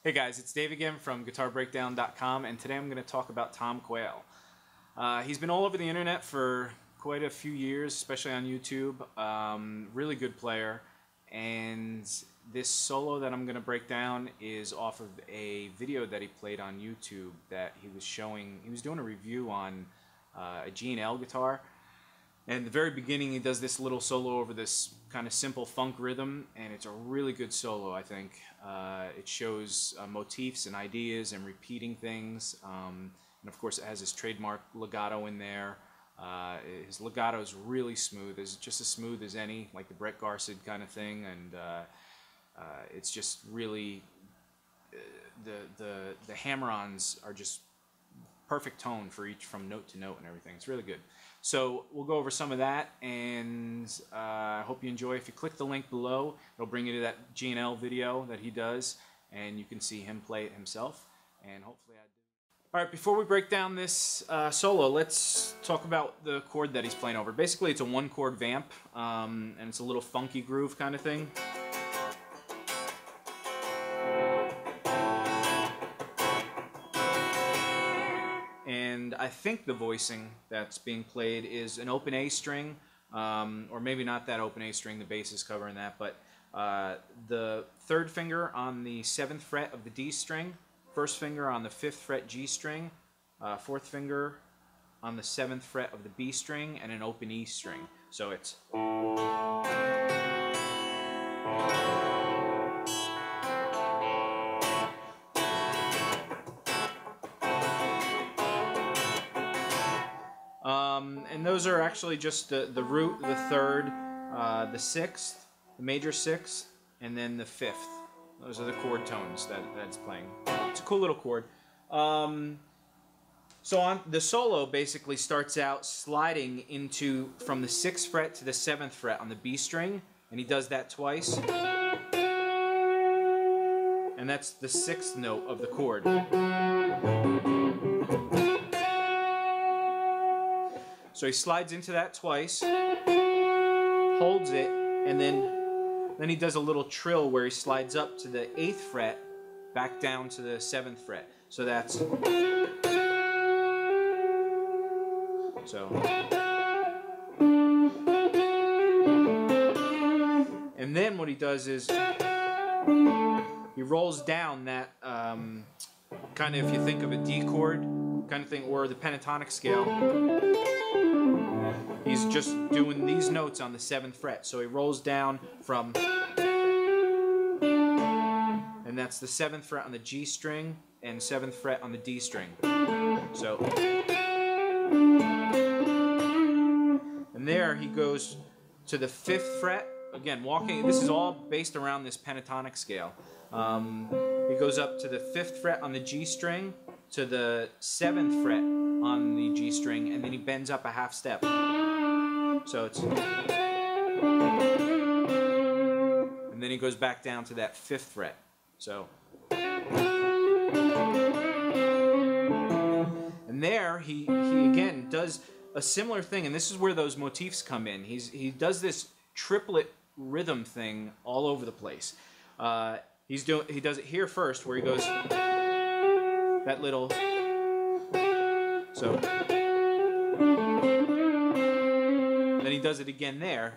Hey guys, it's Dave again from GuitarBreakdown.com, and today I'm going to talk about Tom Quayle. He's been all over the internet for quite a few years, especially on YouTube. Really good player, and this solo that I'm going to break down is off of a video that he played on YouTube that he was showing. He was doing a review on a G&L guitar. And at the very beginning, he does this little solo over this kind of simple funk rhythm, and it's a really good solo, I think. It shows motifs and ideas and repeating things, and of course it has his trademark legato in there. His legato is really smooth. It's just as smooth as any, like the Brett Garside kind of thing, and it's just really, the hammer-ons are just perfect tone for each, from note to note and everything. It's really good. So we'll go over some of that, and I hope you enjoy. If you click the link below, it'll bring you to that G&L video that he does, and you can see him play it himself, and hopefully I do. Alright, before we break down this solo, let's talk about the chord that he's playing over. Basically, it's a one-chord vamp, and it's a little funky groove kind of thing. And I think the voicing that's being played is an open A string, or maybe not that open A string, the bass is covering that, but the third finger on the 7th fret of the D string, first finger on the 5th fret G string, fourth finger on the 7th fret of the B string, and an open E string. So it's... and those are actually just the root, the third, the 6th, the major 6th, and then the 5th. Those are the chord tones that it's playing. It's a cool little chord. So on the solo basically starts out sliding into from the 6th fret to the 7th fret on the B string, and he does that twice. And that's the 6th note of the chord. So he slides into that twice, holds it, and then he does a little trill where he slides up to the 8th fret, back down to the 7th fret. So that's... So... And then what he does is he rolls down that, kind of, if you think of a D chord kind of thing, or the pentatonic scale, he's just doing these notes on the 7th fret. So he rolls down from, and that's the 7th fret on the G string and 7th fret on the D string. So, and there he goes to the 5th fret, again walking, this is all based around this pentatonic scale. He goes up to the 5th fret on the G string, to the 7th fret on the G string, and then he bends up a half step. So it's... And then he goes back down to that 5th fret. So... And there he again does a similar thing, and this is where those motifs come in. He does this triplet rhythm thing all over the place. He does it here first, where he goes that little, so then he does it again there,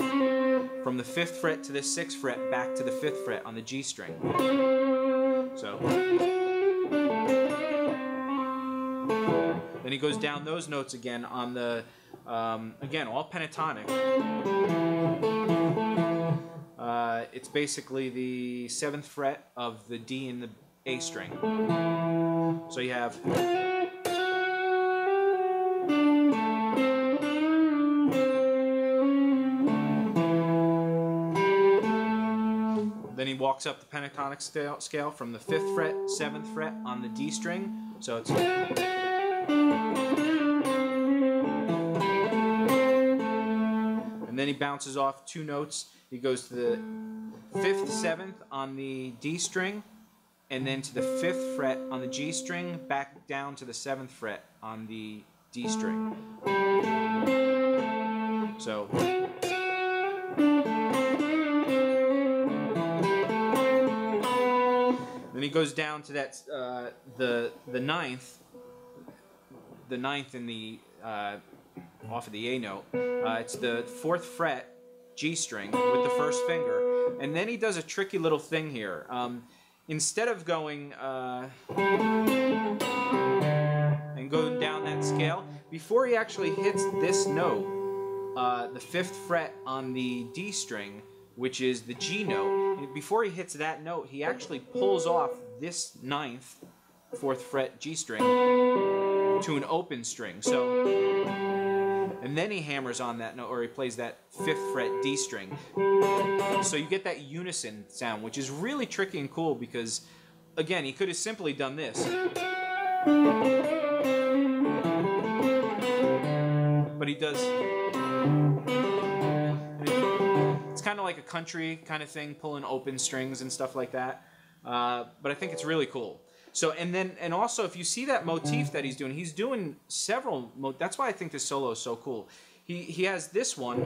from the 5th fret to the 6th fret, back to the 5th fret on the G string. So then he goes down those notes again on the, again, all pentatonic. It's basically the 7th fret of the D and the A string. So you have... walks up the pentatonic scale from the 5th fret, 7th fret on the D string. So it's... And then he bounces off 2 notes. He goes to the 5th, 7th on the D string, and then to the 5th fret on the G string, back down to the 7th fret on the D string. So... Then he goes down to that the ninth in the off of the A note. It's the 4th fret G string with the 1st finger, and then he does a tricky little thing here. Instead of going and going down that scale, before he actually hits this note, the 5th fret on the D string, which is the G note, before he hits that note, he actually pulls off this 9th, 4th fret G string to an open string. So, and then he hammers on that note, or he plays that 5th fret D string. So you get that unison sound, which is really tricky and cool because, again, he could have simply done this. But he does... It's kind of like a country kind of thing, pulling open strings and stuff like that. But I think it's really cool. So, and also, if you see that motif that he's doing several. That's why I think this solo is so cool. He has this one.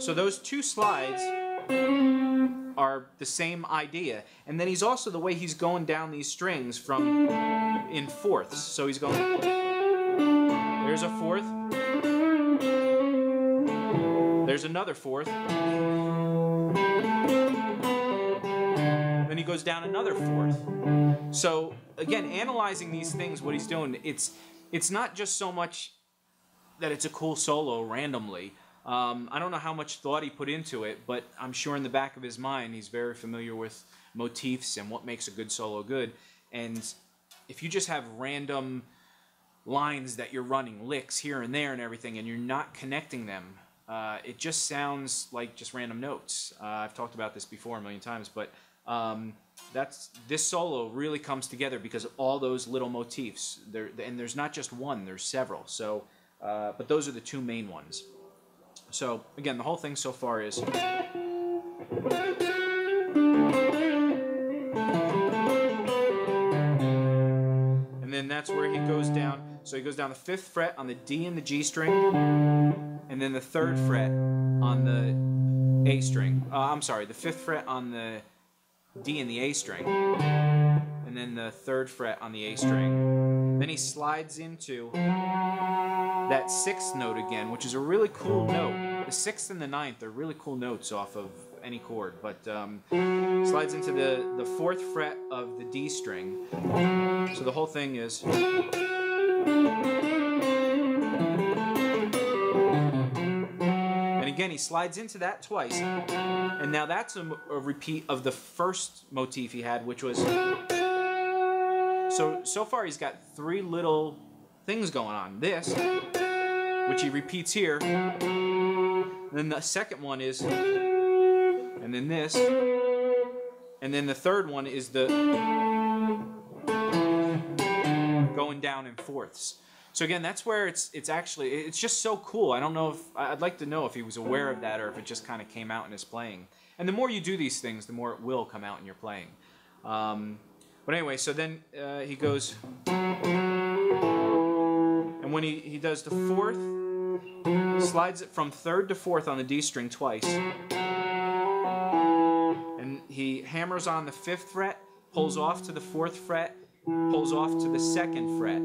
So those 2 slides are the same idea, and then he's also the way he's going down these strings from in fourths. So he's going. There's a 4th. There's another 4th. Then he goes down another 4th. So again, analyzing these things, what he's doing, it's not just so much that it's a cool solo randomly. I don't know how much thought he put into it, but I'm sure in the back of his mind he's very familiar with motifs and what makes a good solo good. And if you just have random lines that you're running, licks here and there and everything, and you're not connecting them, it just sounds like just random notes. I've talked about this before a million times, but this solo really comes together because of all those little motifs. And there's not just one, there's several. So, but those are the 2 main ones. So again, the whole thing so far is... And then that's where he goes down. So he goes down the 5th fret on the D and the G string, and then the 3rd fret on the A string. I'm sorry, the 5th fret on the D and the A string, and then the 3rd fret on the A string. Then he slides into that 6th note again, which is a really cool note. The 6th and the 9th are really cool notes off of any chord, but slides into the 4th fret of the D string. So the whole thing is... And again, he slides into that twice, and now that's a repeat of the first motif he had, which was... So far he's got 3 little things going on. This, which he repeats here, then the second one is, and then this, and then the third one is the going down in fourths. So again, that's where it's just so cool. I don't know if, I'd like to know if he was aware of that or if it just kind of came out in his playing. And the more you do these things, the more it will come out in your playing. But anyway, so then he goes, and when he does the 4th, slides it from 3rd to 4th on the D string twice, and he hammers on the 5th fret, pulls off to the 4th fret, pulls off to the 2nd fret,